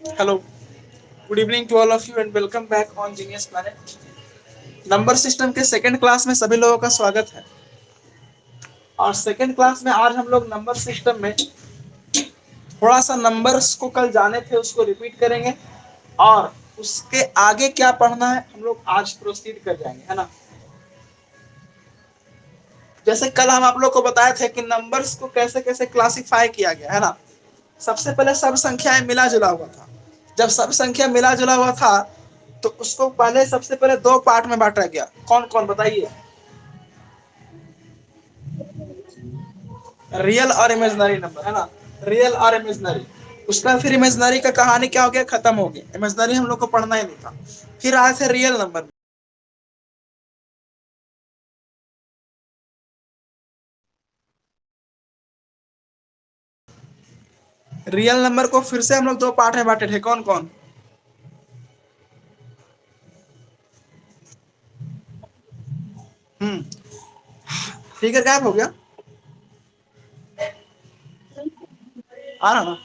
Hello, good evening to all of you and welcome back on Genius Planet. Number system के second class में सभी लोगों का स्वागत है। और सेकंड क्लास में आज हम लोग नंबर सिस्टम में थोड़ा सा नंबर्स को कल जाने थे उसको रिपीट करेंगे और उसके आगे क्या पढ़ना है हम लोग आज प्रोसीड कर जाएंगे, है ना। जैसे कल हम आप लोग को बताए थे कि नंबर्स को कैसे कैसे क्लासिफाई किया गया है ना। सबसे पहले सब संख्याएं मिला जुला हुआ था। जब सब संख्या मिला जुला हुआ था तो उसको पहले सबसे पहले दो पार्ट में बांटा गया। कौन कौन बताइए। रियल और इमेजिनरी नंबर, है ना। रियल और इमेजिनरी। उसका फिर इमेजिनरी का कहानी क्या हो गया, खत्म हो गया। इमेजिनरी हम लोग को पढ़ना ही नहीं था। फिर आए थे रियल नंबर। रियल नंबर को फिर से हम लोग दो पार्ट में बांटे थे। कौन कौन। हम्म। फिगर गायब हो गया। आ रहा ना।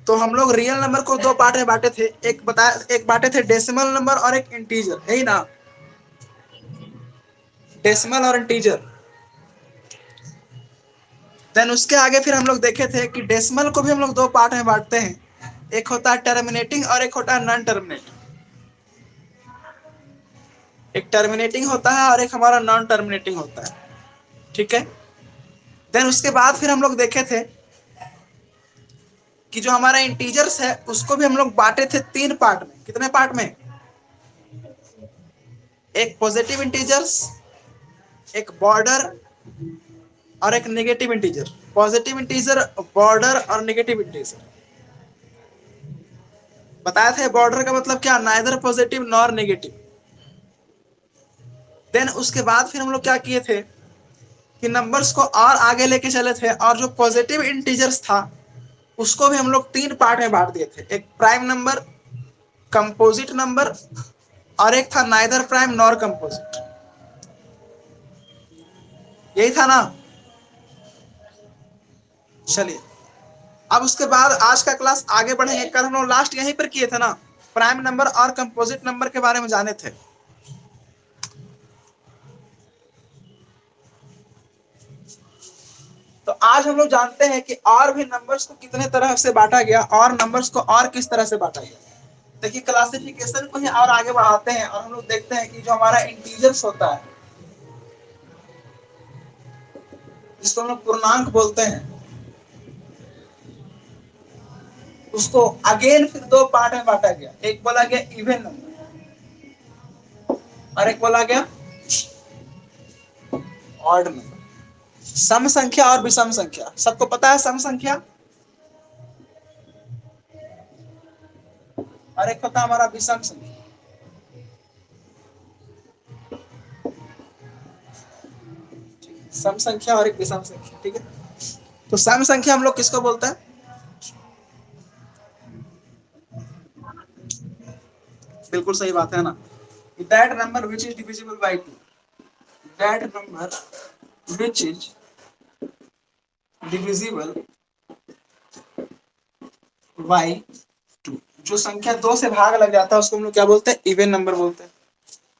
तो हम लोग रियल नंबर को दो पार्ट में बांटे थे। एक बांटे थे डेसिमल नंबर और एक इंटीजर, है ही ना। डेसिमल और इंटीजर। देन उसके आगे फिर हम लोग देखे थे कि डेसिमल को भी हम लोग दो पार्ट में बांटते हैं। एक होता है टर्मिनेटिंग और एक होता है नॉन टर्मिनेटिंग। एक टर्मिनेटिंग होता है और एक हमारा नॉन टर्मिनेटिंग होता है। ठीक है। देन उसके बाद फिर हम लोग देखे थे कि जो हमारा इंटीजर्स है उसको भी हम लोग बांटे थे तीन पार्ट में। कितने पार्ट में। एक पॉजिटिव इंटीजर्स, एक बॉर्डर और एक negative integer. Positive integer, border और नेगेटिव इंटीजर। बताया था बॉर्डर का मतलब क्या, neither positive nor negative. Then उसके बाद फिर हम लोग क्या किए थे कि नंबर्स को और आगे लेके चले थे और जो पॉजिटिव इंटीजर्स था उसको भी हम लोग तीन पार्ट में बांट दिए थे। एक प्राइम नंबर, कंपोजिट नंबर और एक था नाइदर प्राइम नॉर कंपोजिट। यही था ना। चलिए, अब उसके बाद आज का क्लास आगे बढ़ेंगे। कल हम लोग लास्ट यहीं पर किए थे ना, प्राइम नंबर और कंपोजिट नंबर के बारे में जाने थे। तो आज हम लोग जानते हैं कि और भी नंबर्स को कितने तरह से बांटा गया और नंबर्स को और किस तरह से बांटा गया। देखिए, क्लासिफिकेशन को ही और आगे बढ़ाते हैं और हम लोग देखते हैं कि जो हमारा इंटीजर्स होता है जिसको हम लोग पूर्णांक बोलते हैं उसको अगेन फिर दो पार्ट में बांटा गया। एक बोला गया इवन नंबर और एक बोला गया ऑड नंबर। सम संख्या और विषम संख्या, सबको पता है सम संख्या। और एक होता है हमारा विषम संख्या। सम संख्या और एक विषम संख्या, ठीक है। तो सम संख्या हम लोग किसको बोलते हैं। बिल्कुल सही बात है ना। That number which is divisible by two. That number which is divisible by two. जो संख्या दो से भाग लग जाता है उसको हम लोग क्या बोलते हैं, इवन नंबर बोलते हैं।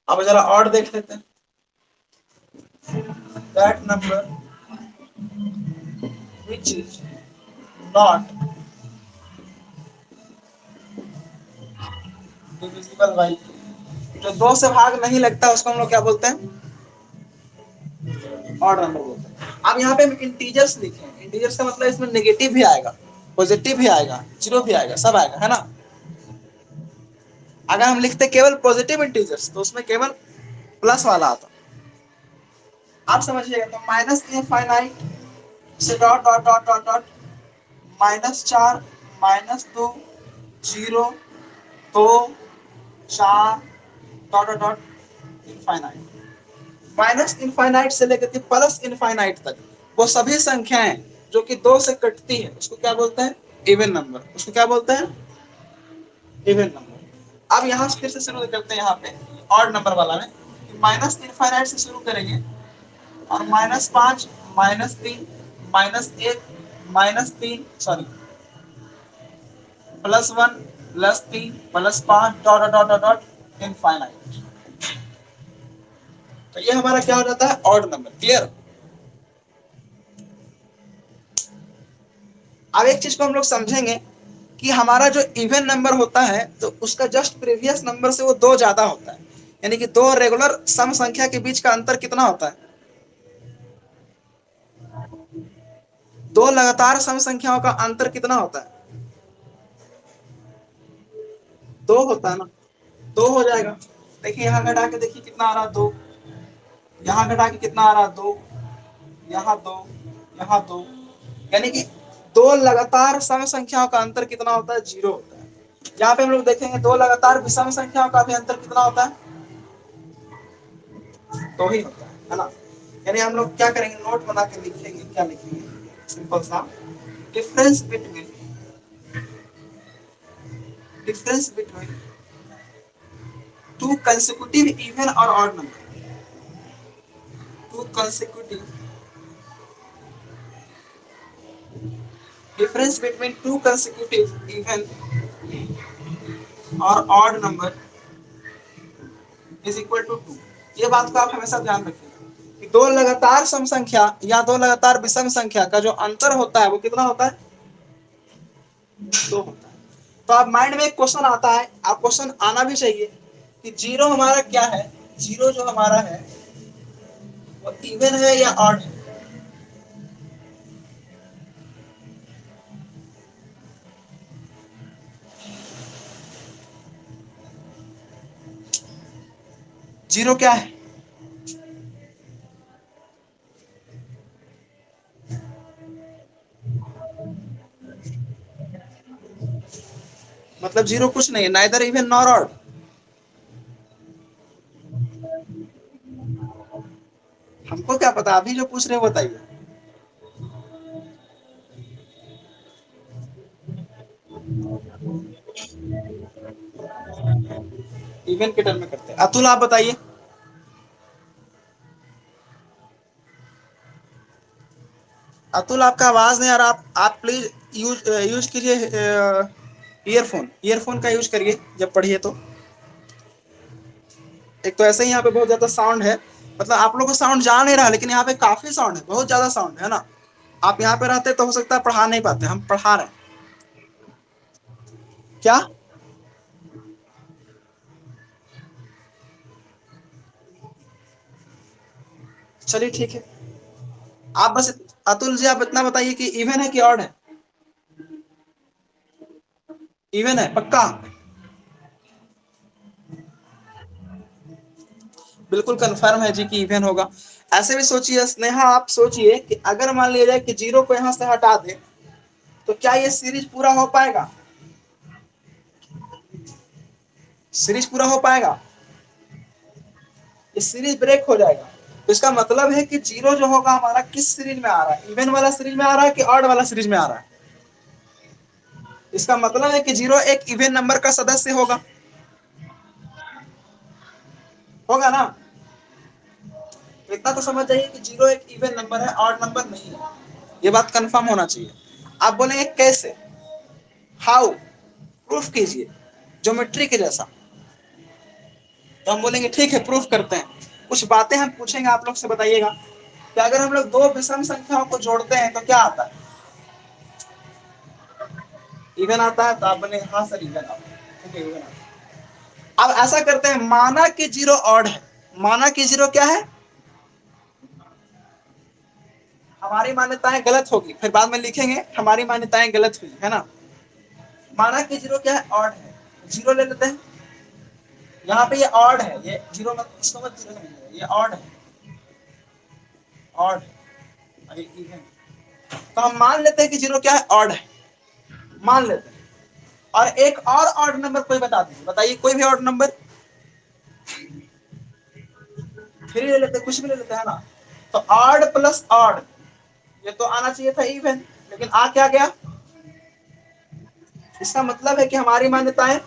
अब जरा और देख लेते हैं। That number which is not divisible by two. जो दो से भाग नहीं लगता उसको हम लोग क्या बोलते हैं, ऑड नंबर बोलते हैं। अब यहाँ पे हम इंटीजर्स लिखे हैं। इंटीजर्स का मतलब इसमें नेगेटिव भी आएगा, पॉजिटिव भी आएगा, जीरो भी आएगा, सब आएगा, है ना। अगर हम लिखते केवल पॉजिटिव इंटीजर्स तो उसमें केवल प्लस वाला आता। आप समझिएगा, तो माइनस इनफाइनाइट से dot dot dot dot dot -4, -2, 0, 2, 4 dot dot dot infinite. Minus infinite से लेकर के प्लस इनफाइनाइट तक वो सभी संख्याएं जो कि दो से कटती है उसको क्या बोलते हैं, इवन नंबर। उसको क्या बोलते हैं, इवन नंबर। अब यहाँ फिर से शुरू करते हैं यहाँ पे ऑड नंबर वाला में। माइनस इनफाइनाइट से शुरू करेंगे और -5, -3, -1, -3, sorry +1 +3 +5 dot dot dot dot infinite. तो ये हमारा क्या हो जाता है, ऑड नंबर। क्लियर। अब एक चीज को हम लोग समझेंगे कि हमारा जो इवन नंबर होता है तो उसका जस्ट प्रीवियस नंबर से वो दो ज्यादा होता है, यानी कि दो रेगुलर सम संख्या के बीच का अंतर कितना होता है, दो लगातार सम संख्याओं का अंतर कितना होता है, दो होता है ना, दो हो जाएगा। देखिए यहाँ घटा के देखिए कितना आ रहा है, दो। यहाँ घटा के कितना आ रहा है, दो। यहाँ दो, यहाँ दो, यानी कि दो लगातार सम संख्याओं का अंतर कितना होता है, 0 होता है। यहाँ पे हम लोग देखेंगे दो लगातार विषम संख्याओं का भी अंतर कितना होता है, दो ही होता है ना। यानी हम लोग क्या करेंगे, नोट बना के लिखेंगे, क्या लिखेंगे, सिंपल सा, difference between two consecutive even और odd number, two consecutive, difference between two consecutive even और odd number is equal to 2। ये बात को आप हमेशा ध्यान रखिएगा कि दो लगातार सम संख्या या दो लगातार विषम संख्या का जो अंतर होता है वो कितना होता है, 2 होता है। तो आप माइंड में एक क्वेश्चन आता है, आप क्वेश्चन आना भी चाहिए कि जीरो हमारा क्या है, जीरो जो हमारा है वो इवन है या ऑड है। जीरो क्या है, मतलब जीरो कुछ नहीं है, नाइदर इवन नॉर ऑड। हमको क्या पता, अभी जो पूछ रहे हो बताइए। इवन के टर्म में करते हैं। अतुल आप बताइए। अतुल आपका आवाज नहीं आ रहा, आप प्लीज यूज यूज कीजिए ईयरफोन, ईयरफोन का यूज करिए जब पढ़िए तो। एक तो ऐसे ही यहाँ पे बहुत ज्यादा साउंड है, मतलब आप लोग को साउंड जा नहीं रहा, लेकिन यहाँ पे काफी साउंड है, बहुत ज्यादा साउंड है ना। आप यहाँ पे रहते तो हो सकता है पढ़ा नहीं पाते, हम पढ़ा रहे हैं। क्या, चलिए ठीक है। आप बस, अतुल जी आप इतना बताइए कि इवन है कि ऑड है, इवन है पक्का, बिल्कुल कंफर्म है जी कि इवन होगा। ऐसे भी सोचिए स्नेहा, आप सोचिए कि अगर मान लिया जाए कि जीरो को यहां से हटा दे तो क्या ये सीरीज पूरा हो पाएगा, सीरीज पूरा हो पाएगा, ये सीरीज ब्रेक हो जाएगा। तो इसका मतलब है कि जीरो जो होगा हमारा किस सीरीज में आ रहा है, इवन वाला सीरीज में आ रहा है कि ऑड वाला सीरीज में आ रहा है। इसका मतलब है कि जीरो एक इवन नंबर का सदस्य होगा, होगा ना। इतना तो समझ जाइए कि जीरो एक इवन नंबर है, ऑड नंबर नहीं है। ये बात कंफर्म होना चाहिए। आप बोलेंगे कैसे, हाउ, प्रूफ कीजिए, ज्योमेट्री के जैसा। तो हम बोलेंगे ठीक है प्रूफ करते हैं। कुछ बातें हम पूछेंगे आप लोग से, बताइएगा कि अगर हम लोग दो विषम संख्याओं को जोड़ते हैं तो क्या आता है, इवन आता है। तो आप बोलेंगे हाँ सर इवन आता है, ठीक है इवन आता है। अब ऐसा करते हैं, माना कि जीरो ऑड है, माना कि जीरो क्या है, हमारी मान्यताएं गलत होगी, फिर बाद में लिखेंगे हमारी मान्यताएं गलत हुई है ना। माना कि जीरो क्या है, ऑड है, जीरो ले लेते हैं। यहाँ पे ये ऑड है, ये जीरो मत, इसको मत जीरो समझिए, ये ऑड है, ऑड है, इवन। तो हम मान लेते हैं कि जीरो क्या है, ऑड है, मान लेते हैं। और एक और ऑड नंबर कोई बता दीजिए, बताइए कोई भी ऑड नंबर, थ्री ले लेते, कुछ भी ले लेते हैं ना। तो ऑड प्लस ऑड, ये तो आना चाहिए था इवन, लेकिन आ क्या गया। इसका मतलब है कि हमारी मान्यताएं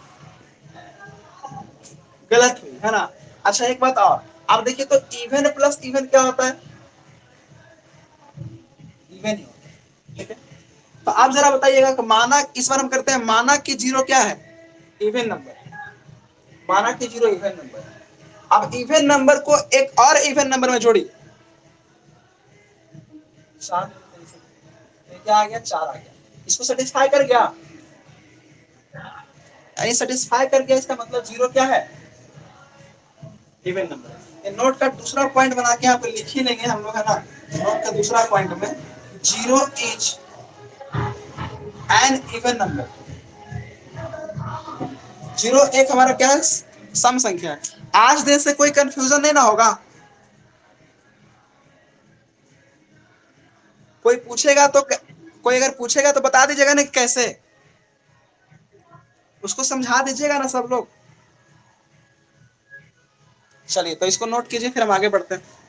गलत हुई है ना। अच्छा एक बात और, आप देखिए तो इवन प्लस इवन क्या होता है, इवन ही होता है, ठीक है। तो तो आप जरा बताइएगा कि माना, इस बार हम करते हैं माना कि जीरो क्या है, इवन नंबर, माना कि जीरो इवन नंबर है। अब इवन नंबर को एक और इवन नंबर में जोड़िए, चार, क्या आ गया, चार आ गया, इसको सेटिस्फाई कर गया, यानी सेटिस्फाई कर गया, इसका मतलब जीरो क्या है, इवन नंबर। ये नोट का दूसरा पॉइंट बना के आप लिख ही लेंगे हम लोग, है ना। नोट का दूसरा पॉइंट में zero is an even number, zero एक हमारा क्या है, सम संख्या है। आज दिन से कोई कंफ्यूजन नहीं ना होगा, कोई पूछेगा तो, कोई अगर पूछेगा तो बता दीजिएगा ना कैसे, उसको समझा दीजिएगा ना सब लोग। चलिए तो इसको नोट कीजिए, फिर हम आगे बढ़ते हैं।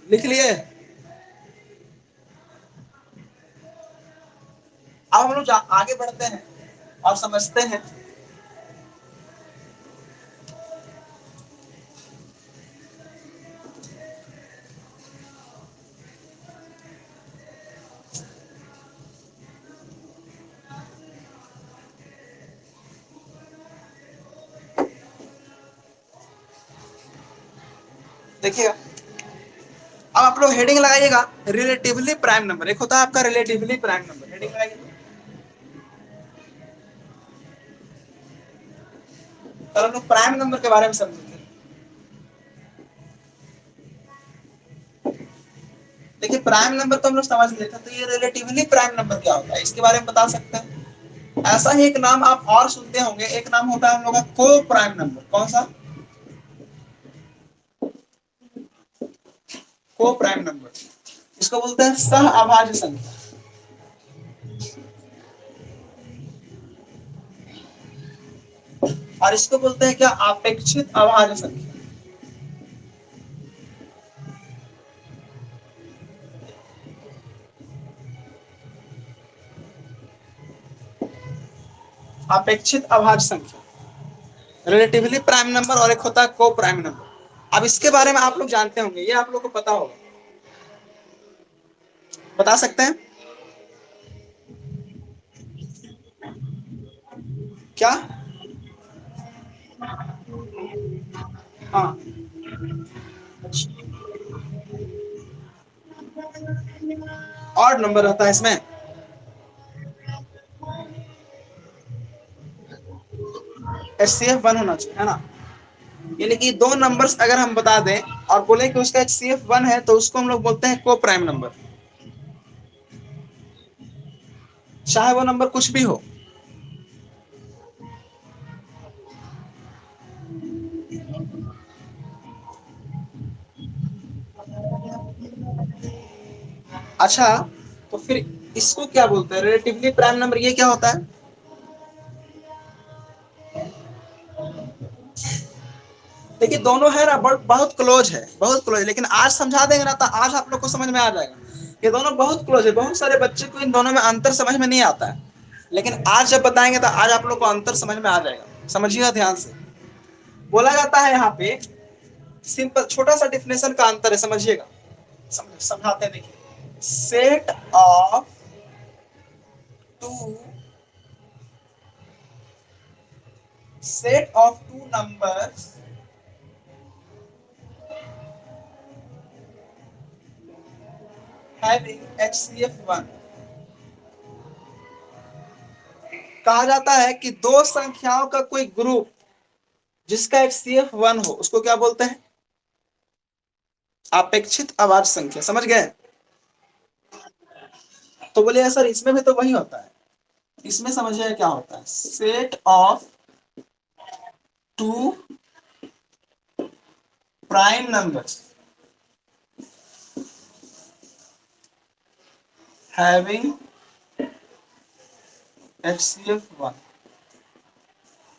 लिख लिए। अब हम लोग आगे बढ़ते हैं और समझते हैं। देखिएगा, अब आप लोग हेडिंग लगाइएगा, रिलेटिवली प्राइम नंबर। एक होता है आपका रिलेटिवली प्राइम नंबर, हेडिंग लगाइए। कल हम लोग प्राइम नंबर के बारे में समझे थे। देखिए प्राइम नंबर तो हम लोग समझ लिए थे, तो ये रिलेटिवली प्राइम नंबर क्या होता है, इसके बारे में बता सकते हैं। ऐसा ही एक नाम आप और सुनते होंगे, एक नाम होता है हम लोग का को प्राइम नंबर। कौन सा, को प्राइम नंबर, इसको बोलते हैं सह अभाज्य संख्या। और इसको बोलते हैं क्या, अपेक्षित अभाज्य संख्या। अपेक्षित अभाज्य संख्या, रिलेटिवली प्राइम नंबर, और एक होता है को प्राइम नंबर। अब इसके बारे में आप लोग जानते होंगे, ये आप लोग को पता होगा, बता सकते हैं क्या। हाँ, और नंबर रहता है इसमें, HCF 1 होना चाहिए, है ना। यानी कि दो नंबर्स अगर हम बता दें और बोले कि उसका HCF 1 है, तो उसको हम लोग बोलते हैं को प्राइम नंबर, चाहे वो नंबर कुछ भी हो। अच्छा, तो फिर इसको क्या बोलते हैं, रिलेटिवली प्राइम नंबर, ये क्या होता है। देखिए दोनों है ना, बहुत क्लोज है, बहुत क्लोज है, लेकिन आज समझा देंगे ना तो आज आप लोग को समझ में आ जाएगा। ये दोनों बहुत क्लोज है, बहुत सारे बच्चे को इन दोनों में अंतर समझ में नहीं आता है, लेकिन आज जब बताएंगे तो आज आप लोग को अंतर समझ में आ जाएगा। समझिएगा ध्यान से, बोला जाता है यहाँ पे, सिंपल छोटा सा डिफिनेशन का अंतर है, समझिएगा। समझाते हैं, देखिए, set of two, set of two numbers having HCF 1, कहा जाता है कि दो संख्याओं का कोई ग्रुप जिसका HCF 1 हो, उसको क्या बोलते हैं, अपेक्षित अभाज्य संख्या। समझ गए। तो बोलिए सर इसमें भी तो वही होता है, इसमें समझिए क्या होता है, set of two prime numbers having HCF 1,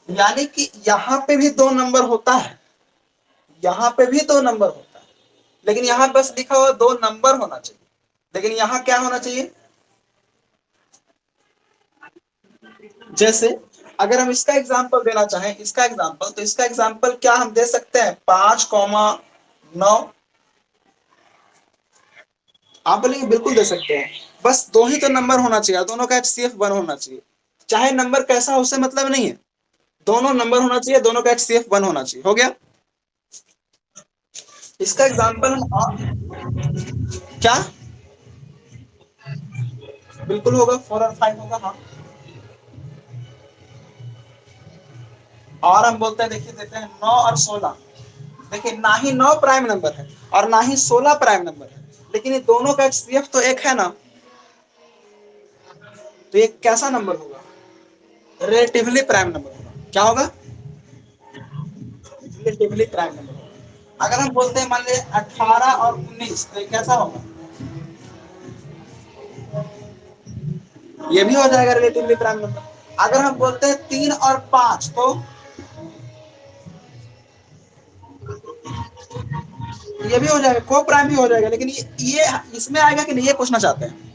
यानी कि यहां पे भी दो नंबर होता है, यहाँ पे भी दो नंबर होता है, लेकिन यहाँ बस लिखा हुआ दो नंबर होना चाहिए, लेकिन यहाँ क्या होना चाहिए? जैसे अगर हम इसका एग्जाम्पल देना चाहें, इसका एग्जाम्पल, तो इसका एग्जाम्पल क्या हम दे सकते हैं? 5,9। आप बोलेंगे बिल्कुल दे सकते हैं, बस दो ही तो नंबर होना चाहिए, दोनों का HCF 1 होना चाहिए। चाहे नंबर कैसा हो उससे मतलब नहीं है, दोनों नंबर होना चाहिए, दोनों का HCF 1 होना चाहिए। हो गया? इसका एग्जाम्पल हम क्या? बिल्कुल होगा, 4 और 5 होगा, हाँ। और हम बोलते हैं, देखिए देते हैं 9 और 16। देखिए ना ही 9 प्राइम नंबर है और ना ही 16 प्राइम नंबर है, लेकिन ये दोनों का HCF तो एक है ना, तो ये कैसा नंबर होगा? रिलेटिवली प्राइम नंबर होगा। क्या होगा? रिलेटिवली प्राइम नंबर होगा। अगर हम बोलते हैं मान लीजिए 18 और 19, तो ये कैसा होगा? ये भी हो जाएगा रिलेटिवली प्राइम नंबर। अगर हम बोलते हैं 3 और 5, तो ये भी हो जाएगा, को प्राइम भी हो जाएगा, लेकिन ये इसमें आएगा कि नहीं, ये पूछना चाहते हैं।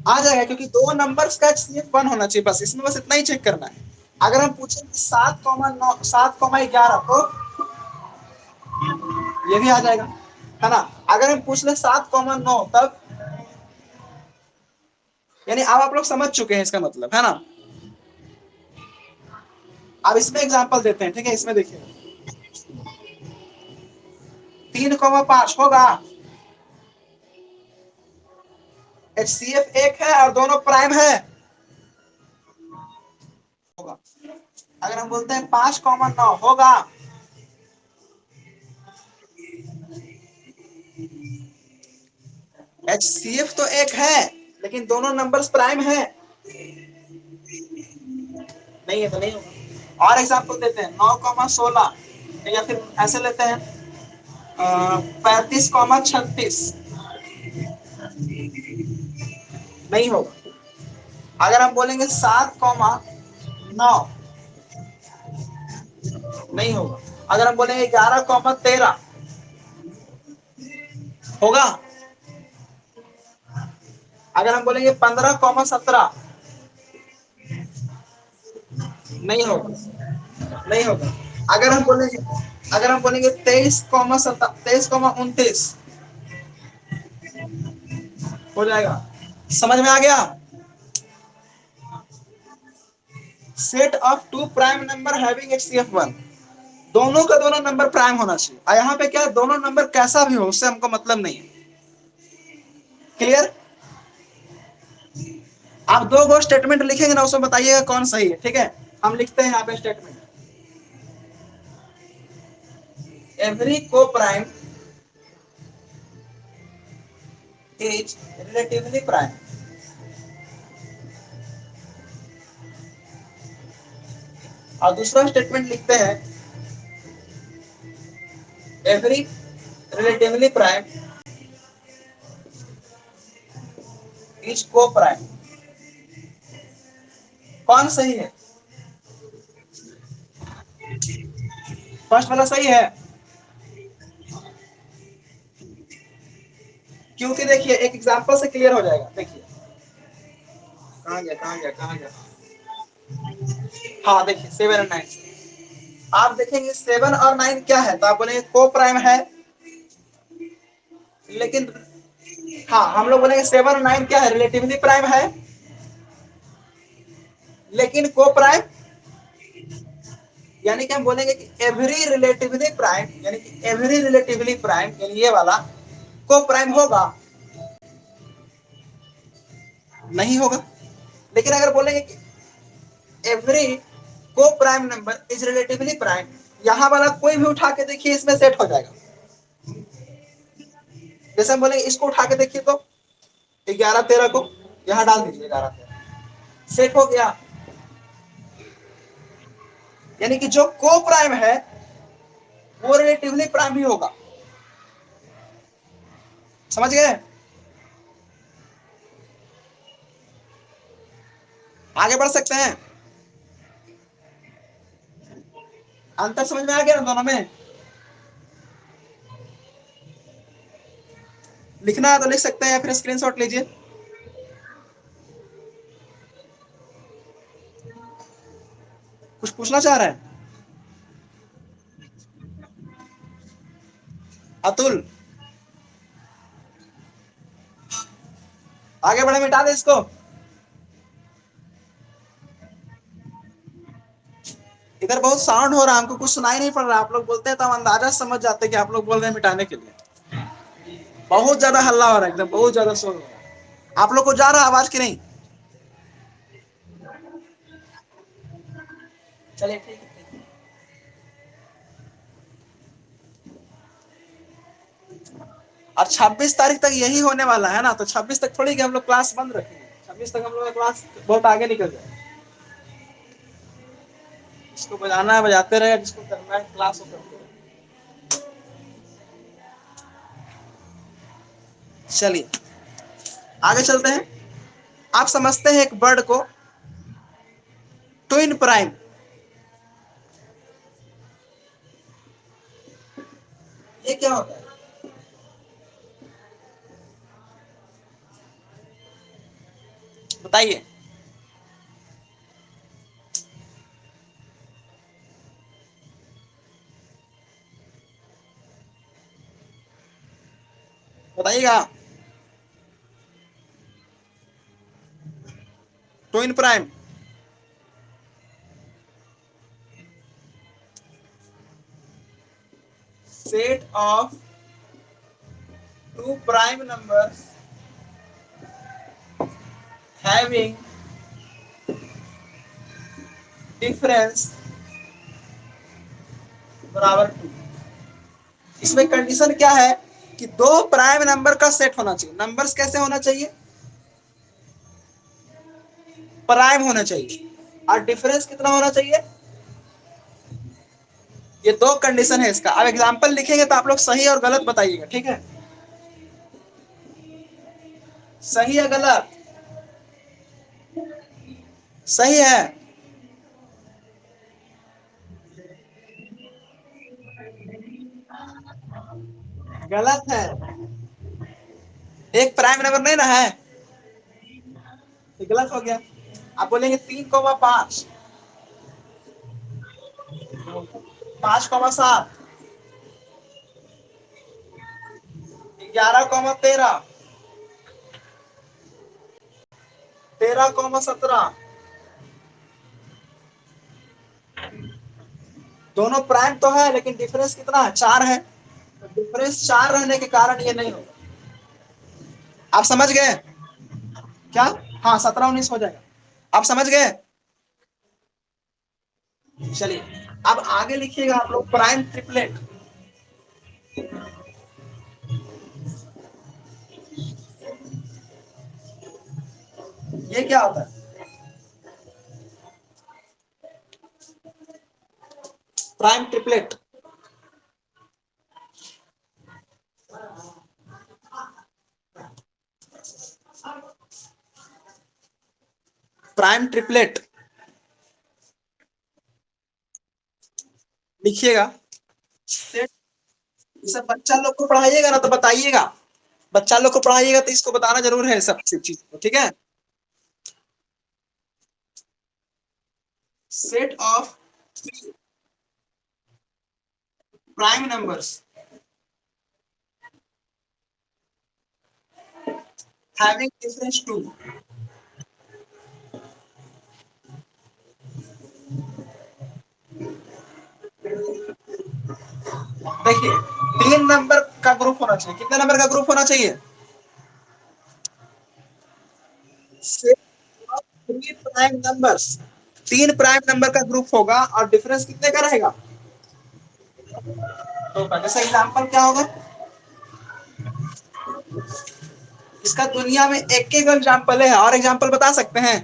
आ जाएगा, क्योंकि दो नंबर्स का HCF 1 होना चाहिए, बस इसमें बस इतना ही चेक करना है। अगर हम पूछें 7,9 7,11, तो ये भी आ जाएगा, है ना? अगर हम पूछ ले 7,9, तब यानी अब आप लोग समझ चुके हैं इसका मतलब, है ना? अब इसमें एग्जांपल देते हैं, ठीक है? इसमें देखिए 3,5 होगा, HCF 1 है और दोनों प्राइम है, होगा। अगर हम बोलते हैं 5,9 होगा, HCF तो एक है, लेकिन दोनों नंबर्स प्राइम है, नहीं है तो नहीं होगा। और एग्जांपल देते हैं 9,16, या फिर ऐसे लेते हैं 35,36, नहीं होगा। अगर हम बोलेंगे 7,9, नहीं होगा। अगर हम बोलेंगे 11,13, होगा। अगर हम बोलेंगे 15,17, नहीं होगा, नहीं होगा। अगर हम बोलेंगे अगर हम बोलेंगे 23,29, हो जाएगा। समझ में आ गया? Set of two prime number having HCF 1, दोनों का दोनों नंबर प्राइम होना चाहिए। और यहाँ पे क्या, दोनों नंबर कैसा भी हो उससे हमको मतलब नहीं है। क्लियर? आप दो गो स्टेटमेंट लिखेंगे ना, उसमें बताइएगा कौन सही है, ठीक है? हम लिखते हैं यहाँ पे स्टेटमेंट, एवरी को प्राइम इज रिलेटिवली प्राइम। और दूसरा स्टेटमेंट लिखते हैं, एवरी रिलेटिवली प्राइम इज को प्राइम। कौन सही है? फर्स्ट वाला सही है, क्योंकि देखिए एक एग्जांपल से क्लियर हो जाएगा। देखिए कहाँ गया, कहाँ गया, कहाँ गया? हाँ देखिए 7 और 9, आप देखेंगे 7 और 9 क्या है, तो आप बोलेंगे को प्राइम है, लेकिन हाँ हम लोग बोलेंगे 7 और 9 क्या है, रिलेटिवली प्राइम है, लेकिन को प्राइम, यानी कि हम बोलेंगे कि एवरी रिलेटिवली प्राइम, यानी कि एवरी रिलेटिवली प्राइम, यानी ये वाला को प्राइम होगा, नहीं होगा। लेकिन अगर बोलेंगे कि एवरी को prime number is relatively prime, यहां वाला कोई भी उठा के देखिए इसमें सेट हो जाएगा। जैसे हम बोलेंगे इसको उठा के देखिए, तो 11-13 को यहां डाल दीजिए, 11-13 सेट हो गया। यानी कि जो को प्राइम है वो रिलेटिवली प्राइम ही होगा। समझ गए? आगे बढ़ सकते हैं? अंतर समझ में आ गया ना दोनों में? लिखना है तो लिख सकते हैं या फिर स्क्रीनशॉट लीजिए। कुछ पूछना चाह रहे हैं? अतुल, आगे बढ़े, मिटा दे इसको। इधर बहुत साउंड हो रहा है, हमको कुछ सुनाई नहीं पड़ रहा। आप लोग बोलते हैं तो हम अंदाजा समझ जाते हैं कि आप लोग बोल रहे हैं मिटाने के लिए। बहुत ज्यादा हल्ला हो रहा है, एकदम बहुत ज्यादा शोर हो रहा है। आप लोग को जा रहा है आवाज की नहीं? चलिए ठीक है। और 26 तारीख तक यही होने वाला है ना, तो 26 तक थोड़ी कि हम लोग क्लास बंद रखेंगे। 26 तक हम लोग का क्लास बहुत आगे निकल जाए। जिसको बजाना है बजाते रहे, जिसको करना है क्लास हो करते रहे। चलिए आगे चलते हैं। आप समझते हैं एक वर्ड को ट्विन प्राइम? ये क्या होता है? बताइए। बताइएगा। Twin prime set of two prime numbers having difference बराबर टू। इसमें कंडीशन क्या है कि दो प्राइम नंबर का सेट होना चाहिए। नंबर्स कैसे होना चाहिए? प्राइम होना चाहिए। और डिफरेंस कितना होना चाहिए? ये दो कंडीशन है इसका। अब एग्जांपल लिखेंगे तो आप लोग सही और गलत बताइएगा, ठीक है? सही है गलत? सही है? गलत है। एक प्राइम नंबर नहीं ना है, तो गलत हो गया। आप बोलेंगे 3,5, 5,7, 11,13, 13,17। दोनों प्राइम तो है, लेकिन डिफरेंस कितना है? 4 है। तो डिफरेंस 4 रहने के कारण ये नहीं होगा। आप समझ गए? क्या? हाँ, 17-19 हो जाएगा। आप समझ गए? चलिए अब आगे लिखिएगा आप लोग प्राइम ट्रिपलेट। ये क्या होता है? Prime triplet. प्राइम ट्रिपलेट लिखिएगा। सब बच्चा लोग को पढ़ाइएगा ना तो बताइएगा। बच्चा लोग को पढ़ाइएगा तो इसको बताना जरूर है, सब चीज को, ठीक है? Set of prime numbers having difference two. देखिए, 3 नंबर का ग्रुप होना चाहिए। कितने नंबर का ग्रुप होना चाहिए? Set of 3 prime numbers. 3 prime number का ग्रुप होगा और डिफरेंस कितने का रहेगा? तो जैसे एग्जांपल क्या होगा? इसका दुनिया में एक एक एग्जांपल है, और एग्जांपल बता सकते हैं?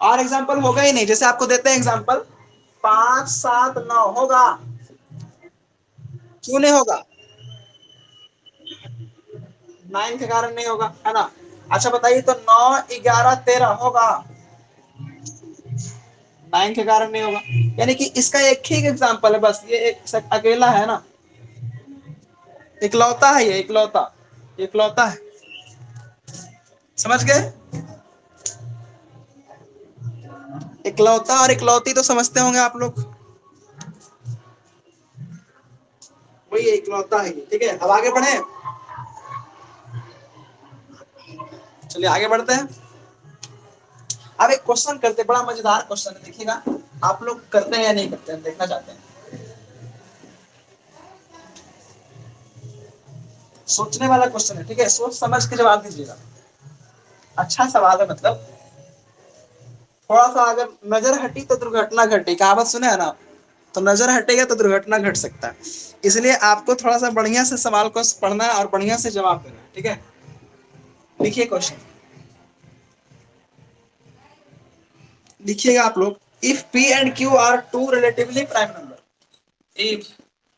और एग्जांपल होगा ही नहीं। जैसे आपको देते हैं एग्जांपल, 5, 7, 9 होगा? क्यों नहीं होगा? 9 के कारण नहीं होगा, है ना? अच्छा बताइए, तो 9, 11, 13 होगा? नाइन के कारण नहीं होगा, यानी कि इसका एक ही एग्जाम्पल है बस, ये एक अकेला है ना, इकलौता है, ये इकलौता, इकलौता है। समझ गए? इकलौता और इकलौती तो समझते होंगे आप लोग, वही इकलौता है। ठीक है, अब आगे बढ़े, चलिए आगे बढ़ते हैं। अब एक क्वेश्चन करते, बड़ा मजेदार क्वेश्चन है, देखिएगा आप लोग करते हैं या नहीं करते हैं, देखना चाहते हैं। सोचने वाला क्वेश्चन है, ठीक है, सोच समझ के जवाब दीजिएगा। अच्छा सवाल है, मतलब थोड़ा सा अगर नजर हटी तो दुर्घटना घटी, कहावत सुने है ना, तो नजर हटेगा तो दुर्घटना घट सकता है। इसलिए आपको थोड़ा सा बढ़िया से सवाल को पढ़ना है और बढ़िया से जवाब देना है, ठीक है। लिखिए क्वेश्चन, लिखिएगा आप लोग। If P and Q are two relatively prime number, if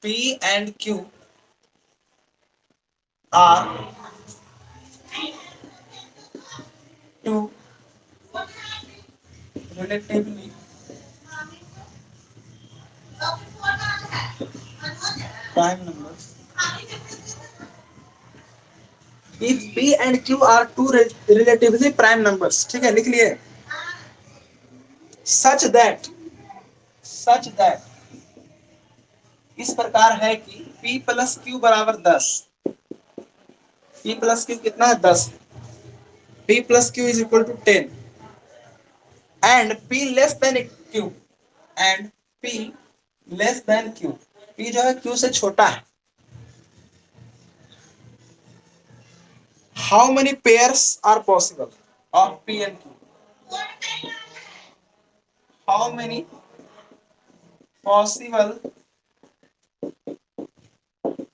P and Q are two relatively prime numbers, if P and Q are two relatively prime numbers, ठीक है, लिख लिए। सच दैट, सच दैट, इस प्रकार है कि p plus Q बराबर 10, p plus Q कितना है 10, p plus Q is equal to 10 and p less than q, and p less than q, p जो है q से छोटा है। How many pairs are possible of p and q, how many possible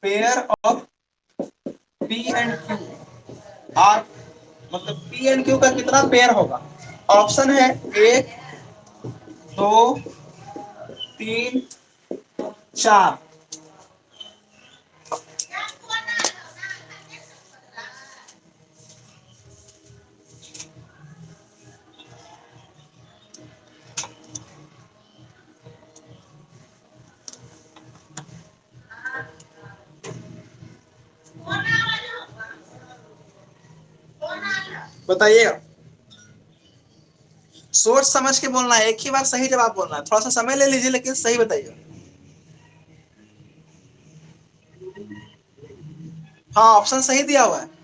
pair of p and q are, मतलब p and q का कितना pair होगा। Option है 1 2 3 4। बताइएगा, सोच समझ के बोलना है, एक ही बार सही जवाब बोलना है, थोड़ा सा समय ले लीजिए लेकिन सही बताइए। हाँ, ऑप्शन सही दिया हुआ है।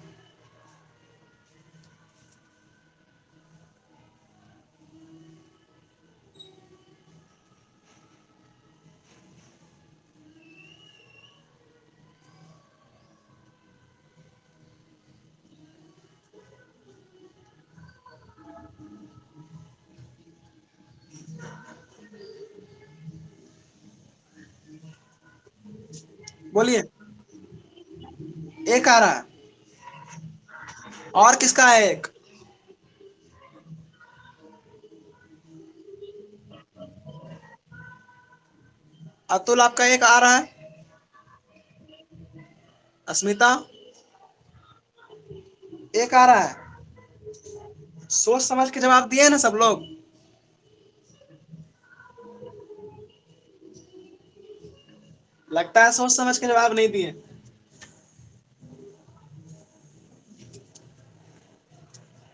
बोलिए, एक आ रहा है, और किसका है एक? अतुल आपका एक आ रहा है, अस्मिता एक आ रहा है। सोच समझ के जवाब दिए ना सब लोग? लगता है सोच समझ के जवाब नहीं दिए।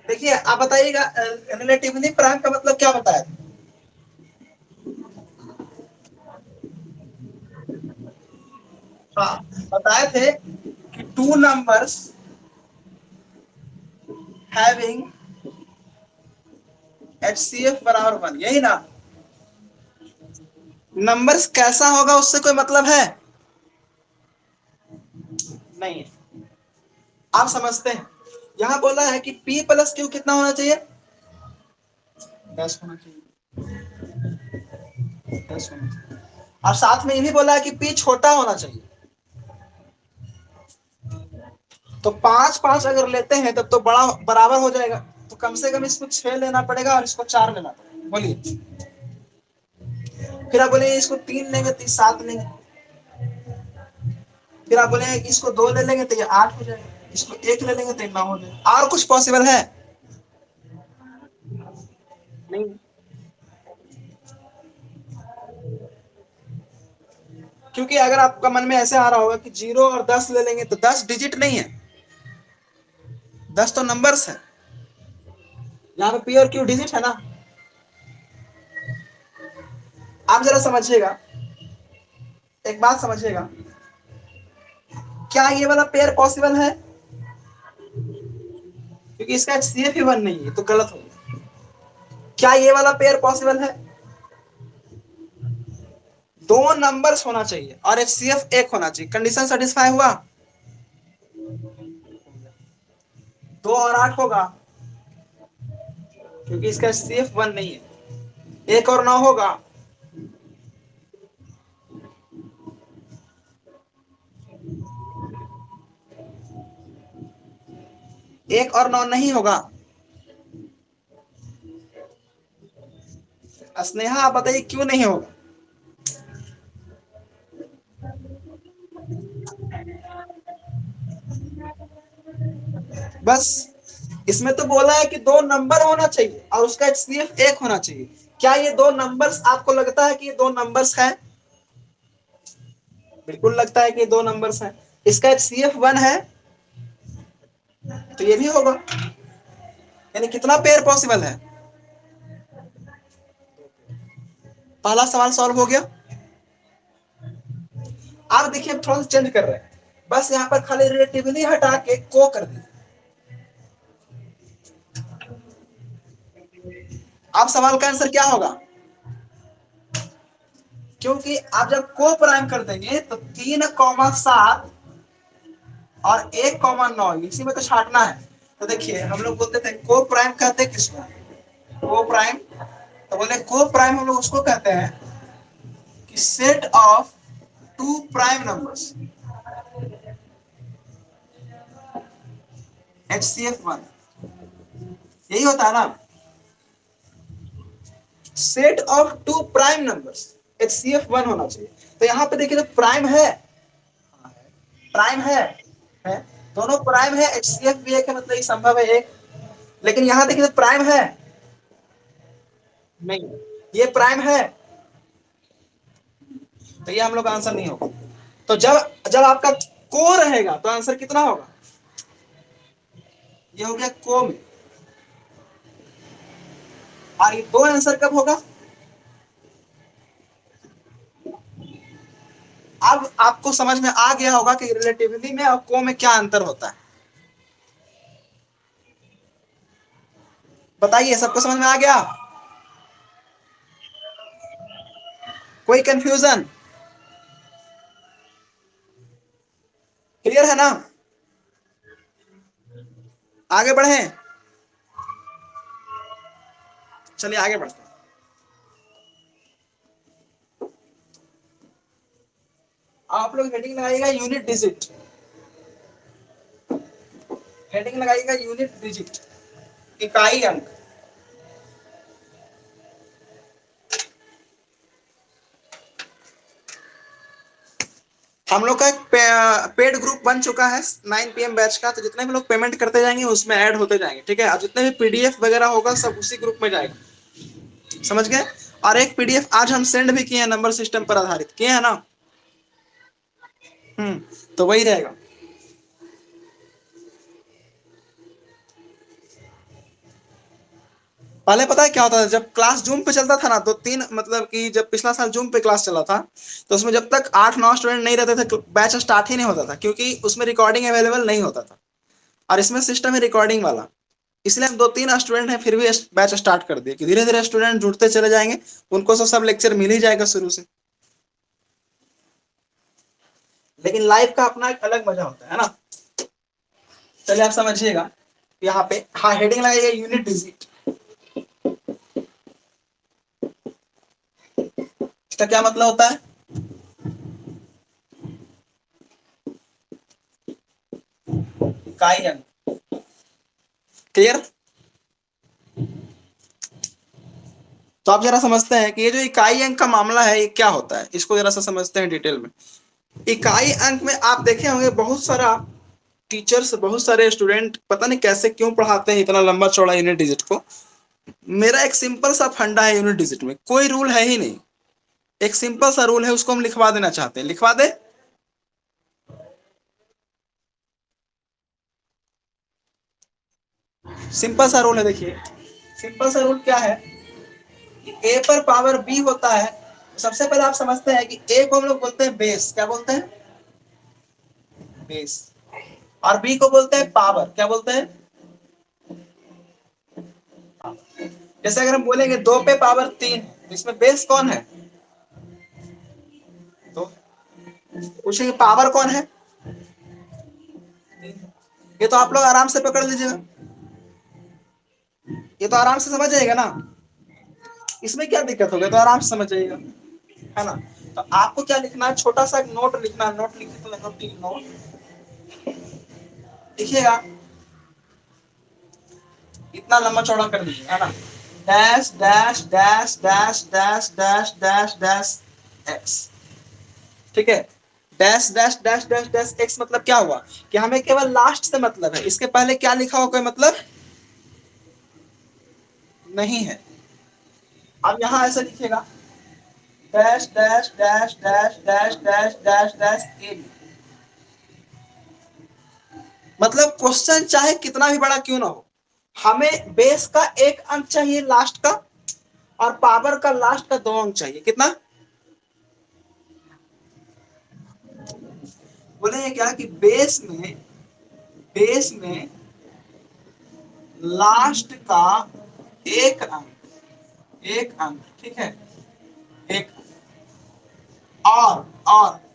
देखिए आप बताइएगा, रिलेटिवली प्राइम का मतलब क्या बताया? हाँ, बताए थे कि टू नंबर्स हैविंग HCF बराबर 1, यही ना। नंबर्स कैसा होगा उससे कोई मतलब है नहीं है, आप समझते हैं। यहां बोला है कि P प्लस क्यू कितना होना चाहिए, 10 होना चाहिए, 10 होना चाहिए। और साथ में ये भी बोला है कि P छोटा होना चाहिए। तो 5 5 अगर लेते हैं तब तो बड़ा बराबर हो जाएगा, तो कम से कम इसको 6 लेना पड़ेगा और इसको 4 लेना पड़ेगा। बोलिए, फिर आप बोले इसको 3 लेंगे तो 7 लेंगे, फिर आप बोले इसको 2 ले लेंगे तो ये 8 हो जाएगा, इसको 1 ले लेंगे तो ये 9 हो जाएगा। और कुछ पॉसिबल है? नहीं। क्योंकि अगर आपका मन में ऐसे आ रहा होगा कि 0 और 10 ले लेंगे तो 10 डिजिट नहीं है, 10 तो नंबर्स है। यहाँ पे पी और क्यू डिजिट है ना। आप जरा समझिएगा, एक बात समझिएगा, क्या ये वाला पेयर पॉसिबल है? क्योंकि इसका एचसीएफ ही 1 नहीं है तो गलत होगा। क्या ये वाला पेयर पॉसिबल है? दो नंबर्स होना चाहिए और एचसीएफ 1 होना चाहिए। कंडीशन सेटिस्फाई हुआ? 2 और 8 होगा क्योंकि इसका एचसीएफ 1 नहीं है। 1 और 9 होगा, 1 और 9 नहीं होगा। स्नेहा आप बताइए क्यों नहीं होगा? बस इसमें तो बोला है कि दो नंबर होना चाहिए और उसका एचसीएफ 1 होना चाहिए। क्या ये दो नंबर्स, आपको लगता है कि ये दो नंबर्स हैं? बिल्कुल लगता है कि ये दो नंबर्स हैं। इसका एचसीएफ 1 है तो ये भी होगा। यानी कितना पेयर पॉसिबल है? पहला सवाल सॉल्व हो गया। आप देखिए थोड़ा सा चेंज कर रहे हैं, बस यहां पर खाली रिलेटिवली हटा के को कर दी। आप सवाल का आंसर क्या होगा? क्योंकि आप जब को प्राइम कर देंगे तो 3,7 और 1,9 इसी में तो छाटना है। तो देखिए हम लोग बोलते थे को प्राइम कहते हैं किसको? को प्राइम। तो बोले को प्राइम हम लोग उसको कहते हैं कि set of two prime numbers, HCF 1 यही होता है ना। Set of two prime numbers, HCF 1 होना चाहिए। तो यहां पे देखिए तो प्राइम है, प्राइम है दोनों प्राइम है, एचसीएफ भी एक है, मतलब ये संभव है एक। लेकिन यहां देखिए तो प्राइम है नहीं, ये प्राइम है, तो ये हम लोग का आंसर नहीं होगा। तो जब जब आपका को रहेगा तो आंसर कितना होगा? ये हो गया को में। और ये दो आंसर कब होगा? अब आपको समझ में आ गया होगा कि रिलेटिवली में और को में क्या अंतर होता है। बताइए सबको समझ में आ गया? कोई कंफ्यूजन? क्लियर है ना? आगे बढ़े, चलिए आगे बढ़ते हैं। आप लोग हेडिंग लगाइएगा यूनिट डिजिट, हेडिंग लगाइएगा यूनिट डिजिट, इकाई अंक। हम लोग का एक पेड ग्रुप बन चुका है 9 PM बैच का, तो जितने भी लोग पेमेंट करते जाएंगे उसमें ऐड होते जाएंगे, ठीक है। और जितने भी पीडीएफ वगैरह होगा सब उसी ग्रुप में जाएगा, समझ गए। और एक पीडीएफ आज हम सेंड भी किए हैं, नंबर सिस्टम पर आधारित किए हैं ना। तो वही रहेगा। पहले पता है क्या होता था, जब क्लास जूम पे चलता था ना, तो तीन मतलब कि जब पिछला साल जूम पे क्लास चला था तो उसमें जब तक 8-9 स्टूडेंट नहीं रहते थे बैच स्टार्ट ही नहीं होता था, क्योंकि उसमें रिकॉर्डिंग अवेलेबल नहीं होता था। और इसमें सिस्टम है रिकॉर्डिंग वाला, इसलिए हम 2-3 स्टूडेंट हैं फिर भी बैच स्टार्ट कर दिए कि धीरे धीरे स्टूडेंट जुड़ते चले जाएंगे, उनको सब लेक्चर मिल ही जाएगा शुरू से। लेकिन लाइव का अपना एक अलग मजा होता है ना। चलिए आप समझिएगा, यहाँ पे हाँ हेडिंग लगाइएगा यूनिट डिजिट। इसका क्या मतलब होता है? इकाई अंक। क्लियर? तो आप जरा समझते हैं कि ये जो इकाई अंक का मामला है ये क्या होता है, इसको जरा सा समझते हैं डिटेल में। इकाई अंक में आप देखे होंगे बहुत सारा टीचर्स, बहुत सारे स्टूडेंट पता नहीं कैसे क्यों पढ़ाते हैं इतना लंबा चौड़ा यूनिट डिजिट को। मेरा एक सिंपल सा फंडा है यूनिट डिजिट में, कोई रूल है ही नहीं। एक सिंपल सा रूल है, उसको हम लिखवा देना चाहते हैं, लिखवा दे। सिंपल सा रूल है, देखिए सिंपल सा रूल क्या है कि ए पर पावर बी होता है। सबसे पहले आप समझते हैं कि ए को हम लोग बोलते हैं बेस, क्या बोलते हैं, बेस। और बी को बोलते हैं पावर, क्या बोलते हैं। जैसे अगर हम बोलेंगे 2 पे पावर 3, इसमें बेस कौन है, तो पूछेंगे पावर कौन है। ये तो आप लोग आराम से पकड़ लीजिएगा, ये तो आराम से समझ जाएगा ना, इसमें क्या दिक्कत होगा, तो आराम से समझ जाइएगा, है ना। तो आपको क्या लिखना है, छोटा सा एक नोट लिखना है, नोट लिखे तो नोट लिखिएगा, इतना लंबा चौड़ा कर दीजिए, है ना। Dash dash dash dash dash dash dash dash x, ठीक है। Dash dash dash dash dash x मतलब क्या हुआ कि हमें केवल लास्ट से मतलब है, इसके पहले क्या लिखा हो कोई मतलब नहीं है। अब यहां ऐसे लिखिएगा, dash dash dash dash dash dash dash dash A, मतलब क्वेश्चन चाहे कितना भी बड़ा क्यों ना हो, हमें बेस का एक अंक चाहिए लास्ट का, और पावर का लास्ट का 2 अंक चाहिए, कितना बोले क्या कि बेस में लास्ट का एक अंक, ठीक है, एक, और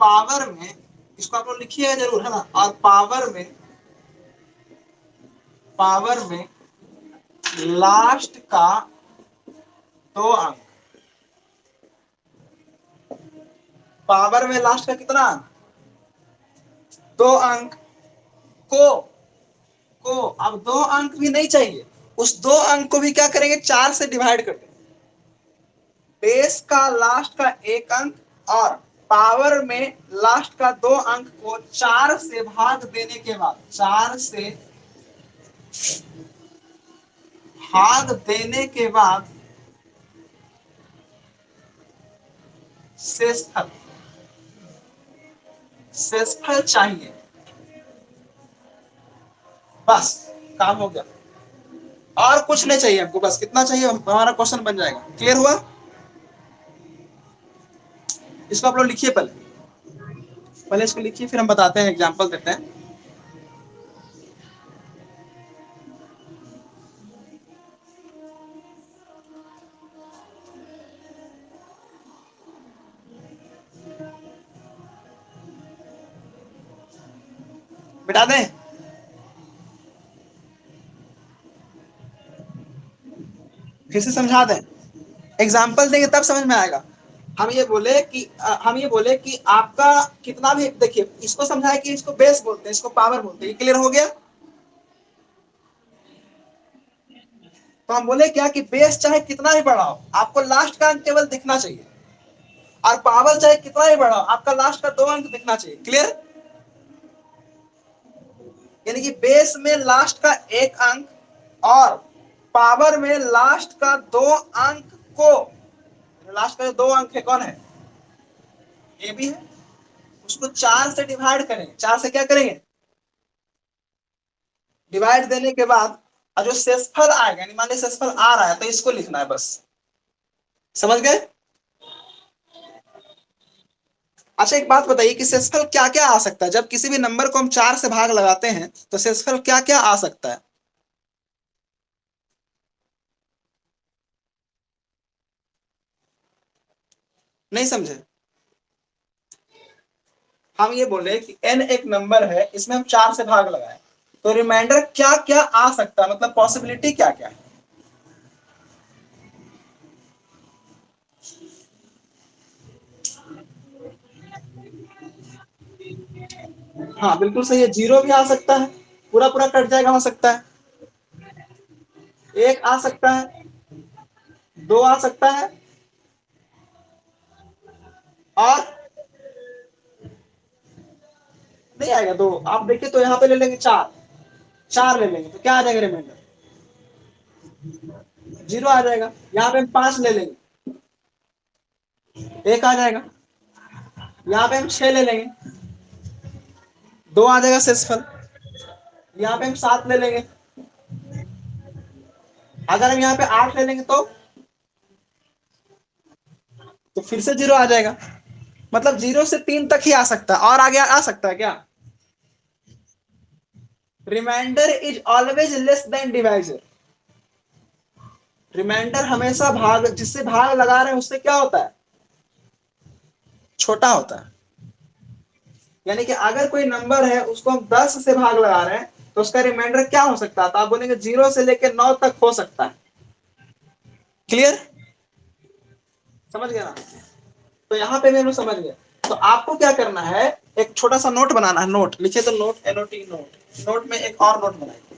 पावर में, इसको आप लोग लिखिएगा जरूर, है ना। और पावर में लास्ट का 2 अंक, पावर में लास्ट का कितना अंक, 2 अंक को अब 2 अंक भी नहीं चाहिए, उस 2 अंक को भी क्या करेंगे, 4 से डिवाइड कर देंगे। बेस का लास्ट का 1 अंक और पावर में लास्ट का 2 अंक को 4 से भाग देने के बाद, 4 से भाग देने के बाद शेषफल चाहिए, बस काम हो गया, और कुछ नहीं चाहिए हमको, बस कितना चाहिए, हमारा क्वेश्चन बन जाएगा। क्लियर हुआ। इसको आप लोग लिखिए, पहले इसको लिखिए, फिर हम बताते हैं, एग्जांपल देते हैं। बिठा दें, फिर से समझा दें, एग्जाम्पल देंगे तब समझ में आएगा। हम ये बोले कि आपका कितना भी, देखिए इसको समझाए कि इसको बेस बोलते हैं, इसको पावर बोलते हैं, क्लियर हो गया। तो हम बोले क्या कि बेस चाहे कितना भी बड़ा हो, आपको लास्ट का अंक केवल दिखना चाहिए, और पावर चाहे कितना ही बड़ा हो, आपका लास्ट का 2 अंक दिखना चाहिए, क्लियर। यानी कि बेस में लास्ट का 1 अंक और पावर में लास्ट का 2 अंक को, लास्ट का जो 2 अंक है कौन है, ए भी है, उसको 4 से डिवाइड करेंगे, 4 से क्या करेंगे, डिवाइड देने के बाद और जो शेषफल आएगा, यानी मान लीजिए शेषफल आ रहा है, तो इसको लिखना है, बस समझ गए। अच्छा एक बात बताइए कि शेषफल क्या क्या आ सकता है, जब किसी भी नंबर को हम 4 से भाग लगाते हैं तो शेषफल क्या क्या आ सकता है, नहीं समझे। हम ये बोले कि n एक नंबर है, इसमें हम 4 से भाग लगाए, तो रिमाइंडर क्या क्या आ सकता है, मतलब पॉसिबिलिटी क्या क्या है। हाँ बिल्कुल सही है, 0 भी आ सकता है, पूरा पूरा कट जाएगा, हो सकता है, 1 आ सकता है, 2 आ सकता है, और नहीं आएगा 2, आप देखिए तो यहाँ पे ले लेंगे 4, 4 ले लेंगे तो क्या आ जाएगा रिमाइंडर, 0 आ जाएगा। यहाँ पे हम 5 ले लेंगे, एक आ जाएगा, यहाँ पे हम 6 ले लेंगे, 2 आ जाएगा शेषफल, यहाँ पे हम 7 ले लेंगे, अगर हम यहाँ पे 8 ले लेंगे तो फिर से 0 आ जाएगा। मतलब 0 से 3 तक ही आ सकता है, और आगे आ सकता है क्या? Remainder is always less than divisor. Remainder हमेशा भाग, जिससे भाग लगा रहे हैं उससे क्या होता है? छोटा होता है। यानी कि अगर कोई नंबर है उसको हम 10 से भाग लगा रहे हैं तो उसका रिमाइंडर क्या हो सकता है? तो आप बोलेंगे 0 से लेकर 9 तक हो सकता है। क्लियर? समझ गया ना? तो यहाँ पे मैं समझ गया। तो आपको क्या करना है, एक छोटा सा नोट बनाना है। नोट लिखे तो नोट, NOT नोट। नोट में एक और नोट बनाएंगे,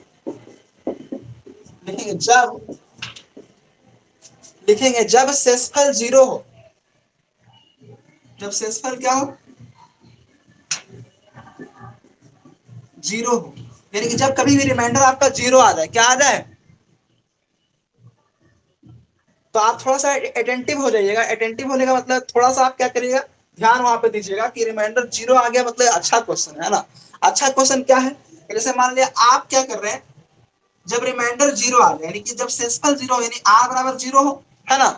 लिखेंगे जब शेषफल 0 हो, जब शेषफल क्या हो? 0 हो, यानी कि जब कभी भी रिमाइंडर आपका 0 आ जाए, क्या आ जाए? तो आप थोड़ा सा अटेंटिव हो जाइएगा। अटेंटिव होने का मतलब थोड़ा सा आप क्या करिएगा, ध्यान वहां पे दीजिएगा कि रिमाइंडर 0 आ गया मतलब अच्छा क्वेश्चन है ना। अच्छा क्वेश्चन क्या है? जैसे मान लिया आप क्या कर रहे हैं, जब रिमाइंडर 0 आ गया, यानी कि जब शेषफल 0 यानी r बराबर 0 हो, है ना,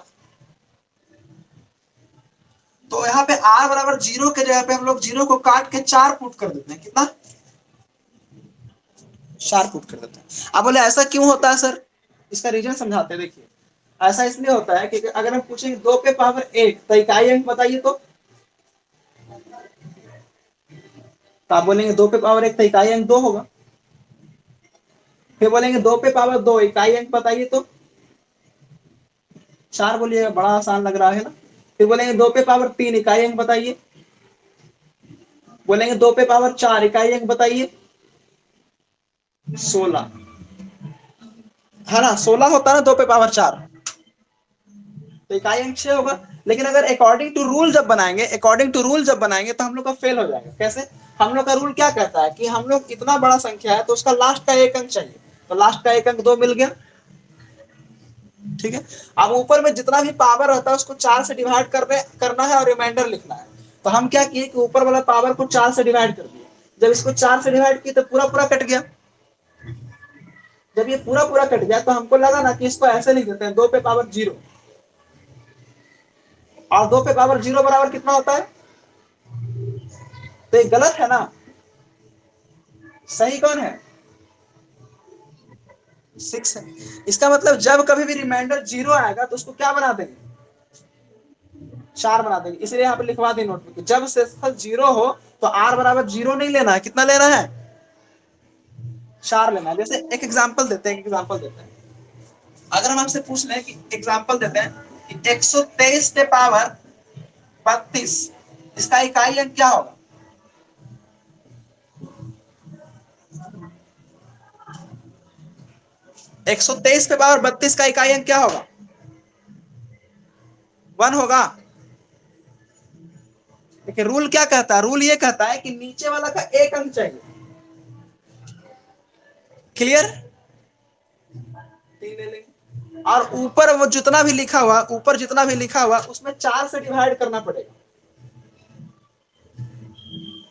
तो यहाँ पे r बराबर 0 के जगह पे हम लोग 0 को काट के 4 पुट कर देते हैं। कितना? 4 पुट कर देते हैं। अब बोले ऐसा क्यों होता है सर? इसका रीजन समझाते हैं। देखिए, ऐसा इसलिए होता है कि अगर हम पूछेंगे 2 पे पावर 1 तो इकाई अंक बताइए, तो आप बोलेंगे 2 पे पावर 1 तो इकाई अंक 2 होगा। फिर बोलेंगे 2 पे पावर 2 इकाई अंक बताइए, तो 4 बोलिएगा, बड़ा आसान लग रहा है ना। फिर बोलेंगे 2 पे पावर 3 इकाई अंक बताइए, बोलेंगे 2 पे पावर 4 इकाई अंक बताइए, 16, है ना। 16 होता है ना 2 पे पावर 4, तो इकाई अंक 6 होगा। लेकिन अगर अकॉर्डिंग टू रूल जब बनाएंगे, तो हम लोग का फेल हो जाएगा। कैसे? हम लोग का रूल क्या कहता है कि हम लोग इतना बड़ा संख्या है तो उसका लास्ट का एक अंक चाहिए, तो लास्ट का एक अंक 2 मिल गया। ठीक है। अब ऊपर में जितना भी पावर रहता है उसको 4 से डिवाइड करना है और रिमाइंडर लिखना है। तो हम क्या किए कि ऊपर वाला पावर को 4 से डिवाइड कर दिए। जब इसको 4 से डिवाइड किए तो पूरा पूरा कट गया। जब ये पूरा पूरा कट गया तो हमको लगा ना कि इसको ऐसे लिख देते हैं 2 पे पावर 0, और 2 पे पावर 0 बराबर कितना होता है? तो ये गलत है ना। सही कौन है? 6 है। इसका मतलब जब कभी भी रिमाइंडर 0 आएगा तो उसको क्या बना देंगे? 4 बना देंगे। इसलिए यहाँ पे लिखवा दें नोट में, जब शेषफल 0 हो तो r बराबर 0 नहीं लेना है। कितना लेना है? 4 लेना है। जैसे एक एग्जाम्पल देते हैं। अगर हम आपसे पूछ लें कि एग्जाम्पल देते हैं कि 123 पे पावर 32, इसका इकाई अंक क्या होगा? 123 पे पावर 32 का इकाई अंक क्या होगा? 1 होगा। देखिए रूल क्या कहता है, रूल ये कहता है कि नीचे वाला का एक अंक चाहिए। क्लियर? 3 ले लेंगे, और ऊपर वो जितना भी लिखा हुआ, उसमें 4 से डिवाइड करना पड़ेगा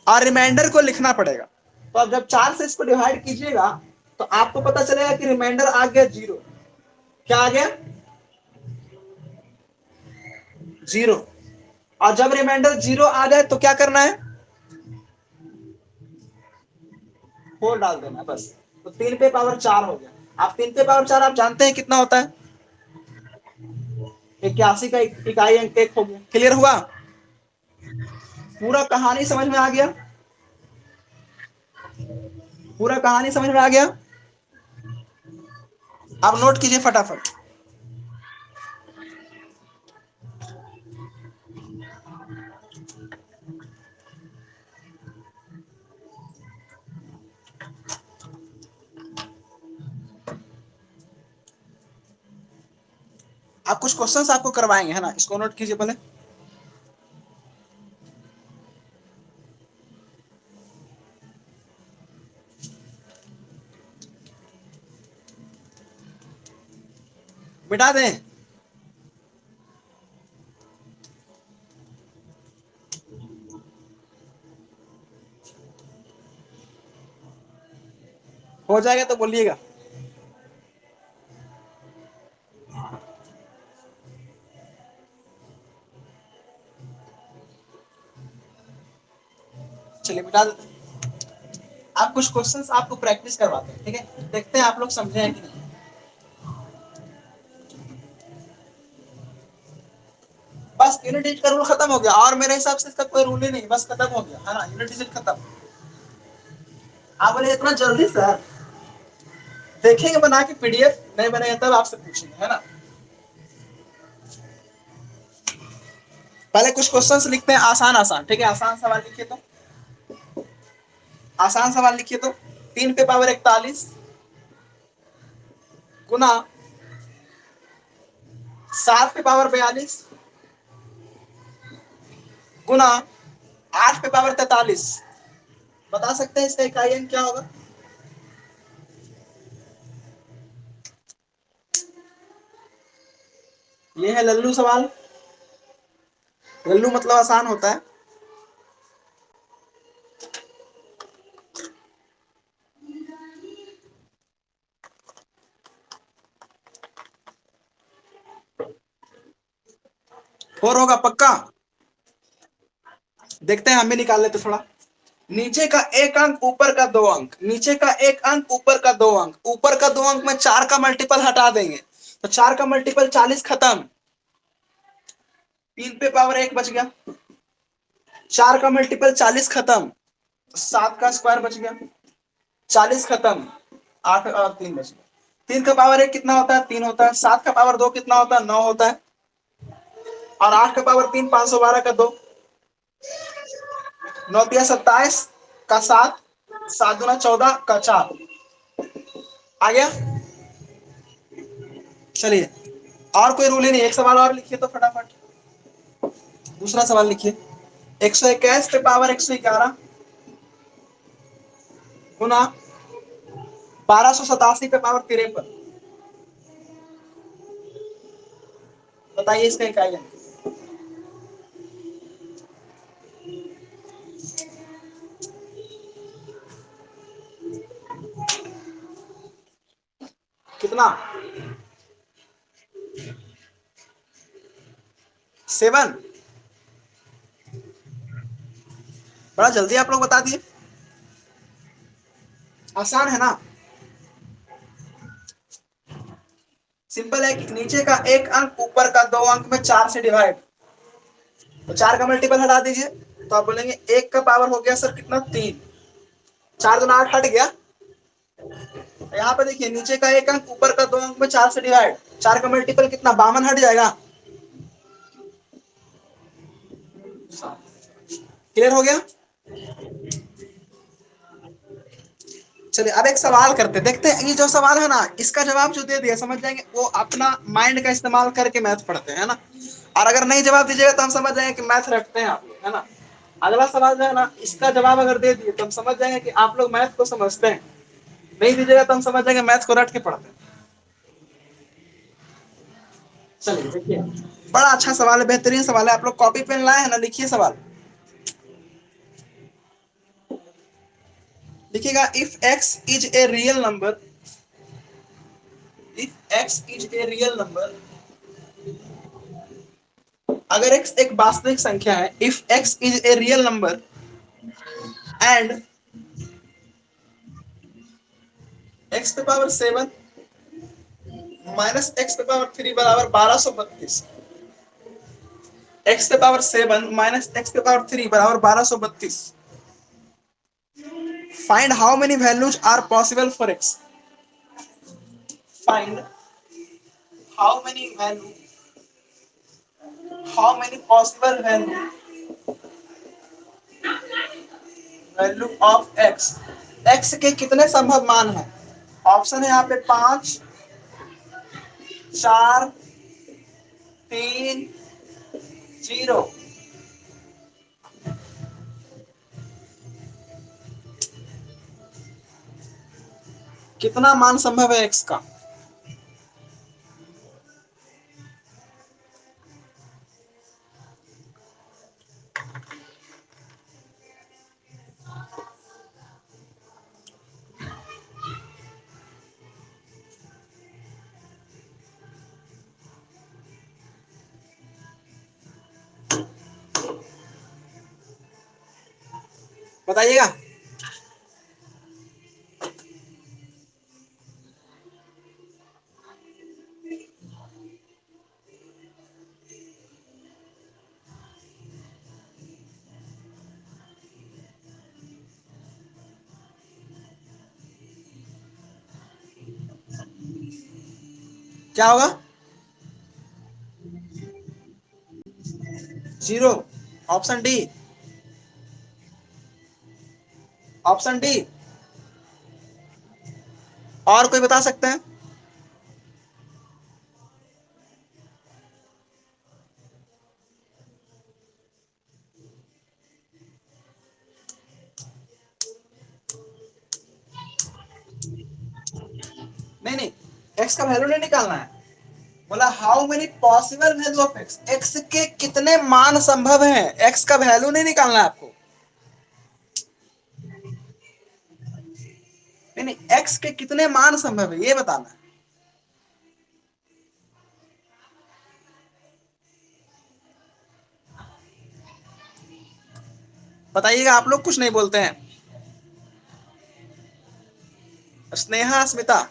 और रिमाइंडर को लिखना पड़ेगा। तो अब जब 4 से इसको डिवाइड कीजिएगा तो आपको पता चलेगा कि रिमाइंडर आ गया 0। क्या आ गया? 0। और जब रिमाइंडर 0 आ जाए तो क्या करना है? 4 डाल देना है बस। तो 3 पे पावर 4 हो गया। आप 3 पे पावर 4 आप जानते हैं कितना होता है? 81 का इकाई अंक 1 हो गया। क्लियर हुआ? पूरा कहानी समझ में आ गया? पूरा कहानी समझ में आ गया? अब नोट कीजिए फटाफट। आप कुछ क्वेश्चंस आपको करवाएंगे, है ना, इसको नोट कीजिए पहले। मिटा दें? हो जाएगा तो बोलिएगा। चलिए बिठा देते हैं। आप कुछ क्वेश्चंस आपको प्रैक्टिस करवाते हैं, ठीक है, देखते हैं आप लोग समझे हैं कि नहीं। बस यूनिट डिजिट का रूल खत्म हो गया, और मेरे हिसाब से इसका कोई रूल ही नहीं, बस खत्म हो गया है ना, यूनिट डिजिट खत्म। आप बोले इतना जल्दी सर? देखेंगे बना के पीडीएफ, नहीं बनेगा तब आपसे पूछेंगे, है ना। पहले कुछ क्वेश्चंस लिखते हैं आसान आसान, ठीक है, आसान सवाल लिखिए तो, आसान सवाल लिखिए तो। 3 पे पावर 41 गुना 7 पे पावर 42 गुना 8 पे पावर 43, बता सकते हैं इसका इकाई क्या होगा? ये है लल्लू सवाल। लल्लू मतलब आसान होता है। और होगा पक्का? देखते हैं, हम भी निकाल लेते थोड़ा। नीचे का एक अंक ऊपर का 2 अंक, नीचे का एक अंक ऊपर का 2 अंक, ऊपर का 2 अंक में 4 का मल्टीपल हटा देंगे तो 4 का मल्टीपल 40 खत्म। 3 पे पावर 1 बच गया, 4 का मल्टीपल 40 खत्म, 7 का स्क्वायर बच गया, 40 खत्म, 8 और 3 बच गया। 3 का पावर 1 कितना होता है? 3 होता है। 7 का पावर 2 कितना होता है? 9 होता है। और 8 का पावर 3 512 का 2, 9 × 3 = 27 का 7, 7 × 14 का 4 आ गया। चलिए, और कोई रूल ही नहीं, एक सवाल और लिखिए तो फटाफट। दूसरा सवाल लिखिए। 121 पे पावर 111 गुना 1287 पे पावर 53, बताइए इसका इकाई अंक कितना? 7। बड़ा जल्दी आप लोग बता दिए, आसान है ना। सिंपल है कि नीचे का एक अंक ऊपर का 2 अंक में 4 से डिवाइड, तो 4 का मल्टीपल हटा दीजिए तो आप बोलेंगे 1 का पावर हो गया सर कितना? 3, 4 दूना 8 हट गया। यहाँ पे देखिए, नीचे का एक अंक ऊपर का 2 अंक में 4 से डिवाइड, 4 का मल्टीपल कितना? 52 हट जाएगा। क्लियर हो गया? चलिए अब एक सवाल करते, देखते हैं ये जो सवाल है ना, इसका जवाब जो दे दिया समझ जाएंगे, वो अपना माइंड का इस्तेमाल करके मैथ पढ़ते हैं, है ना। और अगर नहीं जवाब दीजिएगा तो हम समझ जाएंगे कि मैथ रखते हैं आप लोग, है ना। अगला सवाल जो है ना, इसका जवाब अगर दे दिए तो हम समझ जाएंगे कि आप लोग मैथ को समझते हैं, नहीं दीजिएगा तो हम समझ जाएंगे मैथ को रट के पढ़ते हैं। चलिए देखिए, बड़ा अच्छा सवाल है, बेहतरीन सवाल है। आप लोग कॉपी पेन लाए हैं ना, लिखिए सवाल। लिखिएगा, if X is a real number, if X is a real number, अगर एक्स एक वास्तविक संख्या है, if X is a real number and x⁻⁷ -x⁻³ बराबर 1232, x⁻⁷ -x⁻³ बराबर 1232, find how many values are possible for x, find how many value, how many possible value, value of x, x के कितने संभव मान है? Option है यहाँ पे 5, 4, 3, 0। कितना मान संभव है x का? बताइएगा। क्या होगा? Zero. Option D. Option D. और कोई बता सकते हैं? नहीं नहीं, एक्स का वैल्यू नहीं निकालना है। बोला how many possible value of x, x के कितने मान संभव हैं, एक्स का वैल्यू नहीं निकालना है आपको। नहीं नहीं, एक्स के कितने मान संभव है ये बताना है। बताइएगा, आप लोग कुछ नहीं बोलते हैं। स्नेहा, स्मिता।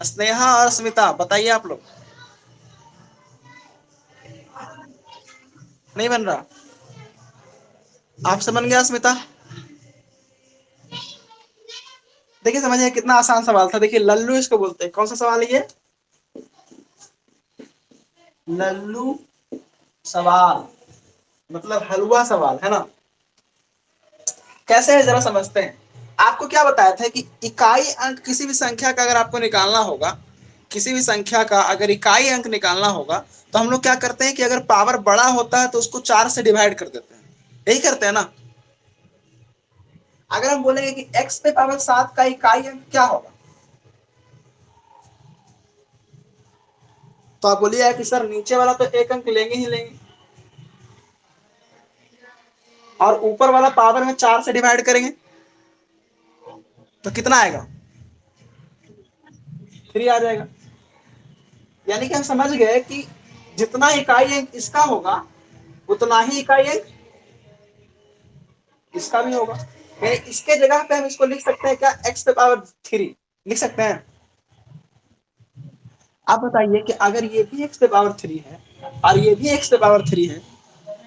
स्नेहा और स्मिता, बताइए आप लोग। नहीं बन रहा? आपसे बन गया स्मिता? देखिए समझिए कितना आसान सवाल था। देखिए लल्लू इसको बोलते हैं। कौन सा सवाल है ये? लल्लू सवाल, मतलब हलवा सवाल है ना। कैसे है जरा समझते हैं। आपको क्या बताया था कि इकाई अंक किसी भी संख्या का अगर आपको निकालना होगा, किसी भी संख्या का अगर इकाई अंक निकालना होगा, तो हम लोग क्या करते हैं कि अगर पावर बड़ा होता है तो उसको 4 से डिवाइड कर देते हैं। यही करते हैं ना। अगर हम बोलेंगे कि x पे पावर 7 का इकाई अंक क्या होगा, तो आप बोलिए कि सर नीचे वाला तो एक अंक लेंगे ही लेंगे, और ऊपर वाला पावर में 4 से डिवाइड करेंगे तो कितना आएगा? 3 आ जाएगा। यानी कि हम समझ गए कि जितना इकाई अंक इसका होगा उतना ही इकाई अंक इसका भी होगा। यानी इसके जगह पे हम इसको लिख सकते हैं क्या, x पे पावर 3 लिख सकते हैं। आप बताइए कि अगर ये भी x पे पावर 3 है और ये भी x पे पावर 3 है,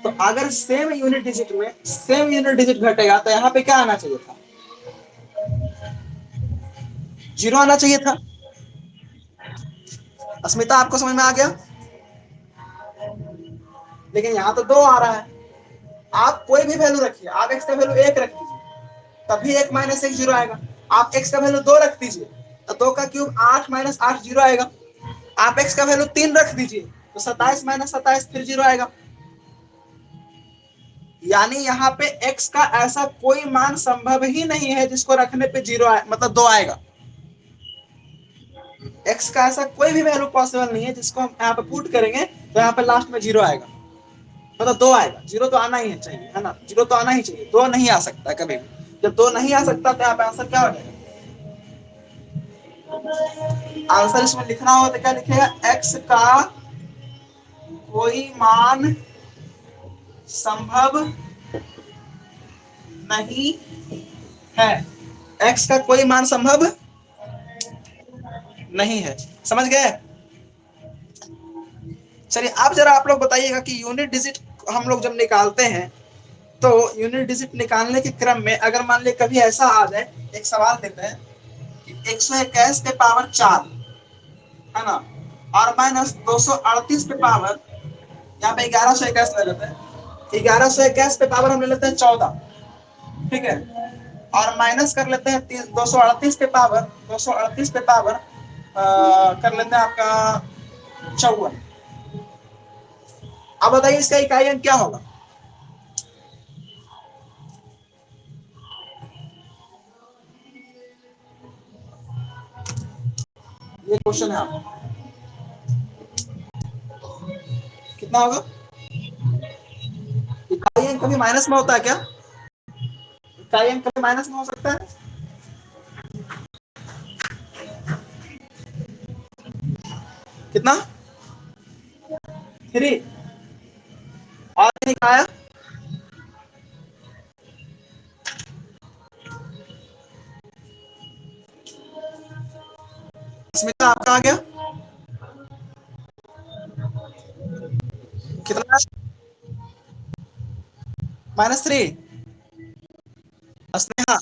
तो अगर सेम यूनिट डिजिट में सेम यूनिट डिजिट घटेगा तो यहाँ पे क्या आना चाहिए था? 0 आना चाहिए था। अस्मिता, आपको समझ में आ गया? लेकिन यहाँ तो 2 आ रहा है। आप कोई भी वैल्यू रखिए, आप x का वैल्यू 1 रख दीजिए, तभी 1 माइनस 1 0 आएगा। आप x का वैल्यू 2 रख दीजिए तो 2 का क्यूब 8 माइनस 8 0 आएगा। आप x का वैल्यू 3 रख दीजिए तो 27 माइनस 27 फिर 0 आएगा। यानी यहाँ पे x का ऐसा कोई मान संभव ही नहीं है जिसको रखने पे 0 आए, मतलब 2 आएगा। x का ऐसा कोई भी वैल्यू पॉसिबल नहीं है जिसको हम यहाँ पे पुट करेंगे तो यहाँ पे लास्ट में 0 आएगा, मतलब 2 आएगा। 0 तो आना ही चाहिए, है ना। 0 तो आना ही चाहिए, 2 नहीं आ सकता कभी भी। जब 2 नहीं आ सकता तो यहाँ पे आंसर क्या हो जाएगा? आंसर इसमें लिखना हो तो क्या लिखेगा, x का कोई मान संभव नहीं है। x का कोई मान संभव नहीं है। समझ गए? चलिए आप जरा आप लोग बताइएगा कि यूनिट डिजिट हम लोग जब निकालते हैं तो यूनिट डिजिट निकालने के क्रम में अगर मान लीजिए कभी ऐसा आ जाए, एक सवाल देते हैं कि 121 पे पावर 4 है ना, और माइनस 238 पे पावर, यहाँ पे 1121 ले लेते हैं, 1121 पे पावर हम ले लेते हैं 14, ठीक है, और माइनस कर लेते हैं 238 पे पावर, 238 पे पावर कर लेते हैं आपका 54। अब बताइए इसका इकाई अंक क्या होगा? ये क्वेश्चन है आपका, कितना होगा? इकाई अंक कभी माइनस में होता है क्या? इकाई अंक कभी माइनस में हो सकता है? कितना? 3। और नहीं आया? स्मिता आपका आ गया? कितना? -3। स्नेहा?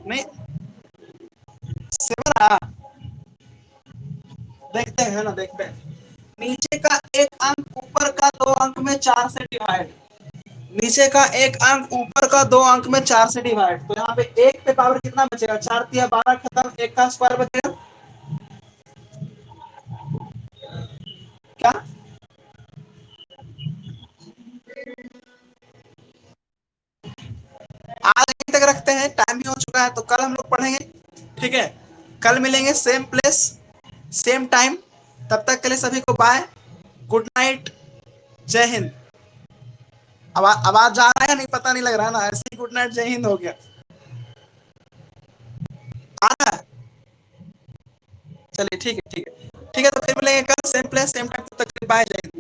नहीं, 7 आया। देखते हैं ना, देखते हैं। नीचे का एक अंक ऊपर का 2 अंक में 4 से डिवाइड। नीचे का एक अंक ऊपर का 2 अंक में 4 से डिवाइड, तो यहाँ पे 1 पे पावर कितना बचेगा? 4 तिया 12 खत्म, 1 का स्क्वायर बचेगा क्या? आज यहीं तक रखते हैं, टाइम भी हो चुका है, तो कल हम लोग पढ़ेंगे। ठीक है, कल मिलेंगे सेम प्लेस सेम टाइम। तब तक के लिए सभी को बाय, गुड नाइट, जय हिंद। आवाज जा रहा है नहीं, पता नहीं लग रहा है ना, ऐसे ही गुड नाइट जय हिंद हो गया। आ रहा है? चलिए ठीक है, ठीक है, ठीक है, तो फिर मिलेंगे कल सेम प्लेस सेम टाइम। तब तक बाय, जय हिंद।